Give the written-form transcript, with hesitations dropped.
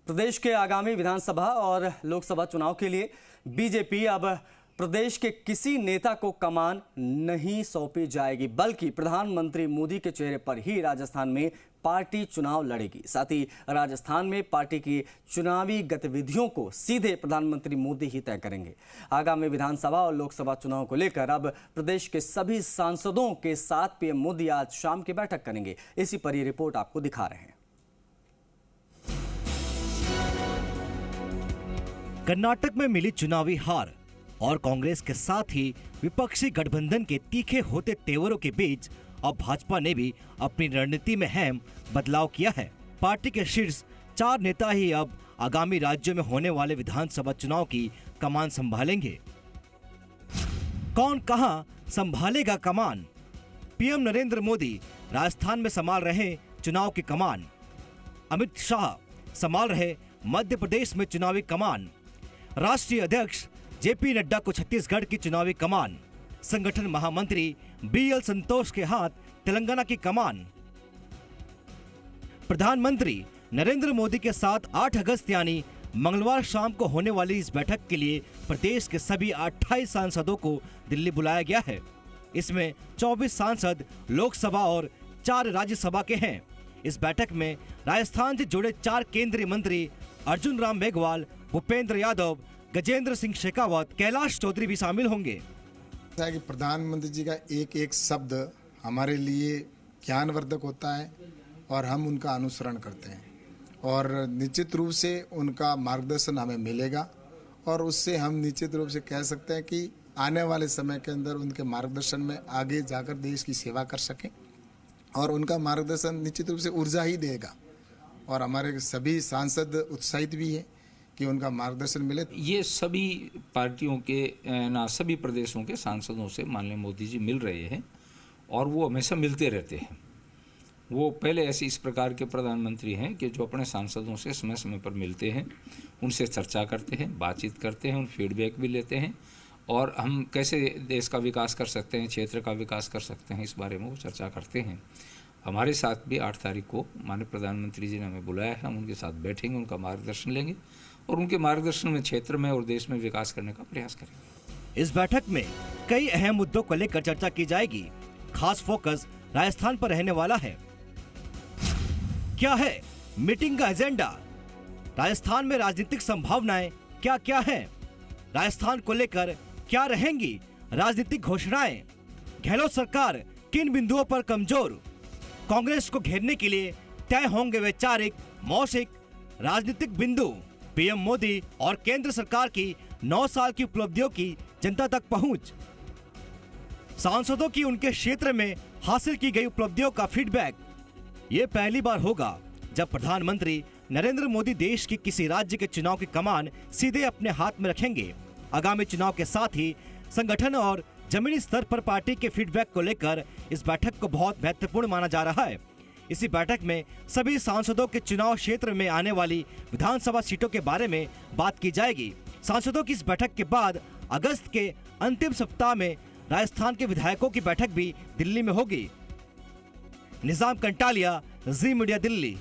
प्रदेश के आगामी विधानसभा और लोकसभा चुनाव के लिए बीजेपी अब प्रदेश के किसी नेता को कमान नहीं सौंपी जाएगी, बल्कि प्रधानमंत्री मोदी के चेहरे पर ही राजस्थान में पार्टी चुनाव लड़ेगी। साथ ही राजस्थान में पार्टी की चुनावी गतिविधियों को सीधे प्रधानमंत्री मोदी ही तय करेंगे। आगामी विधानसभा और लोकसभा चुनाव को लेकर अब प्रदेश के सभी सांसदों के साथ पीएम मोदी आज शाम की बैठक करेंगे। इसी पर ये रिपोर्ट आपको दिखा रहे हैं। कर्नाटक में मिली चुनावी हार और कांग्रेस के साथ ही विपक्षी गठबंधन के तीखे होते तेवरों के बीच अब भाजपा ने भी अपनी रणनीति में अहम बदलाव किया है। पार्टी के शीर्ष 4 नेता ही अब आगामी राज्यों में होने वाले विधानसभा चुनाव की कमान संभालेंगे। कौन कहां संभालेगा कमान? पीएम नरेंद्र मोदी राजस्थान में संभाल रहे चुनाव की कमान, अमित शाह संभाल रहे मध्य प्रदेश में चुनावी कमान, राष्ट्रीय अध्यक्ष जेपी नड्डा को छत्तीसगढ़ की चुनावी कमान, संगठन महामंत्री बीएल संतोष के हाथ तेलंगाना की कमान। प्रधानमंत्री नरेंद्र मोदी के साथ 8 अगस्त यानी मंगलवार शाम को होने वाली इस बैठक के लिए प्रदेश के सभी 28 सांसदों को दिल्ली बुलाया गया है। इसमें 24 सांसद लोकसभा और 4 राज्यसभा के हैं। इस बैठक में राजस्थान से जुड़े 4 केंद्रीय मंत्री अर्जुन राम मेघवाल, भूपेंद्र यादव, गजेंद्र सिंह शेखावत, कैलाश चौधरी भी शामिल होंगे। कि प्रधानमंत्री जी का एक एक शब्द हमारे लिए ज्ञानवर्धक होता है और हम उनका अनुसरण करते हैं और निश्चित रूप से उनका मार्गदर्शन हमें मिलेगा और उससे हम निश्चित रूप से कह सकते हैं कि आने वाले समय के अंदर उनके मार्गदर्शन में आगे जाकर देश की सेवा कर सकें और उनका मार्गदर्शन निश्चित रूप से ऊर्जा ही देगा और हमारे सभी सांसद उत्साहित भी हैं कि उनका मार्गदर्शन मिले। ये सभी पार्टियों के सभी प्रदेशों के सांसदों से माननीय मोदी जी मिल रहे हैं और वो हमेशा मिलते रहते हैं। वो पहले ऐसे इस प्रकार के प्रधानमंत्री हैं कि जो अपने सांसदों से समय समय पर मिलते हैं, उनसे चर्चा करते हैं, बातचीत करते हैं, उन फीडबैक भी लेते हैं और हम कैसे देश का विकास कर सकते हैं, क्षेत्र का विकास कर सकते हैं, इस बारे में वो चर्चा करते हैं। हमारे साथ भी 8 तारीख को माननीय प्रधानमंत्री जी ने हमें बुलाया है। हम उनके साथ बैठेंगे, उनका मार्गदर्शन लेंगे और उनके मार्गदर्शन में क्षेत्र में और देश में विकास करने का प्रयास करेंगे। इस बैठक में कई अहम मुद्दों को लेकर चर्चा की जाएगी। खास फोकस राजस्थान पर रहने वाला है। क्या है मीटिंग का एजेंडा? राजस्थान में राजनीतिक संभावनाएं क्या क्या हैं? राजस्थान को लेकर क्या रहेंगी राजनीतिक घोषणाएं? गहलोत सरकार किन बिंदुओं पर कमजोर? कांग्रेस को घेरने के लिए तय होंगे वैचारिक मौखिक राजनीतिक बिंदु। पीएम मोदी और केंद्र सरकार की 9 साल की उपलब्धियों की जनता तक पहुंच, सांसदों की उनके क्षेत्र में हासिल की गई उपलब्धियों का फीडबैक। ये पहली बार होगा जब प्रधानमंत्री नरेंद्र मोदी देश की किसी राज्य के चुनाव की कमान सीधे अपने हाथ में रखेंगे। आगामी चुनाव के साथ ही संगठन और जमीनी स्तर पर पार्टी के फीडबैक को लेकर इस बैठक को बहुत महत्वपूर्ण माना जा रहा है। इसी बैठक में सभी सांसदों के चुनाव क्षेत्र में आने वाली विधानसभा सीटों के बारे में बात की जाएगी। सांसदों की इस बैठक के बाद अगस्त के अंतिम सप्ताह में राजस्थान के विधायकों की बैठक भी दिल्ली में होगी। निजाम कंटालिया, जी मीडिया, दिल्ली।